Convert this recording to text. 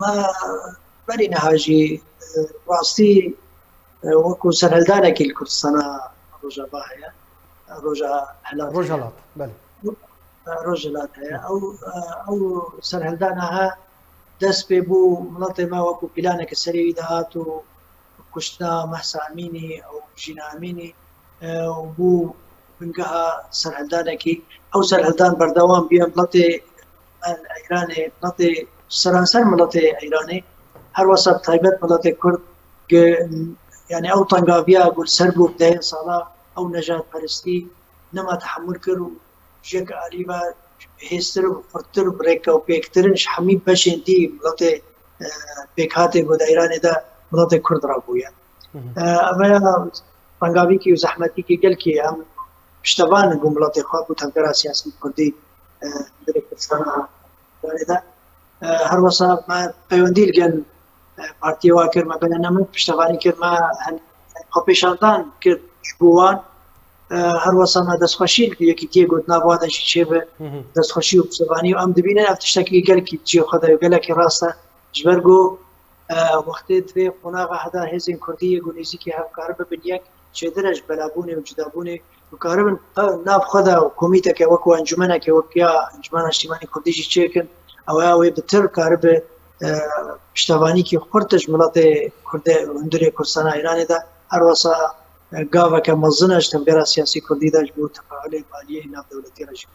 ما بەری نەهاژی ڕاستی وەکو سەرهەلدانێکی کوردستانە ڕۆژەبا هەیە ڕۆژە هەلات ڕۆژهەڵات بەڵێ ڕۆژهەلات هەیە ئەو سەرهەلدانەها دەست پێ بوو وڵاتی ما وەکو پیلانێکە سەرەوی داهات و کوشتنا مەحسا ئەمینی ئەو ژینە ئەمینی بوو بنگەها سەرهەلدانێکی ئەو سەرهەلدان بەردەوام بیان وڵاتی ئەیرانێ وڵاتی سەرانسەر وڵاتی ئەیرانێ هەروەسا تایبەت وڵاتی کورد یعنی ئەو تەنگاویا گولسەر بوو بدەیە ساڵا ئەو نەژاد پەرستی نەما تەحمل کرد و ژێک ئالیبا هێزتر و فڕتر و بڕێکە و پێکترنش هەمی بەشێن دی وڵاتی پێک هاتێ بۆ ئەیرانێدا وڵاتی کورد ڕابوویە ئەمەیە تەنگاویکی و زەحمەتیکی گەلکی ئەم پشتەوانن بوو وڵاتی خوا بوو تەنگەرا سیاسی کوردی کوردستاندا هەروەسا پەیوەندی لەگەڵ پارتیەوە کردمە بەنە من پشتەوانی کردمە خۆپێشاندان کرد بووان هەروەسا ما دەستخۆشی یەکی تێگوت ناوادەشی چێ بێ دەستخۆشی و پشتەوانی و ئەم دەبینە ئەو تشتێکی گەلکی جێ خۆدا و گەلێکی ڕاستە ژبەرگۆ وەختێ دوێ قۆناغا هەدا هێزین کوردی گونیزیکی هەفکار ببن یەک چێدرەش بەلابوونێ و جودابوونێ وکاربن ناو خۆدا و کۆمیتەکە وەکو ئەنجومەنێکی وەکیا ئەنجومەن نیشتیمانی کوردیشی چێکن ئەوەیە بتر کاربێ پشتەوانیکی خورتش وڵاتی کوردی هەندێک کوردستانە ئێرانێدا هەروەسا گاوەکە مەزنەش تەنگەرا سیاسی کوردیداش بوو تەفاعلی عالیە ناودەوڵەتی ڕژیم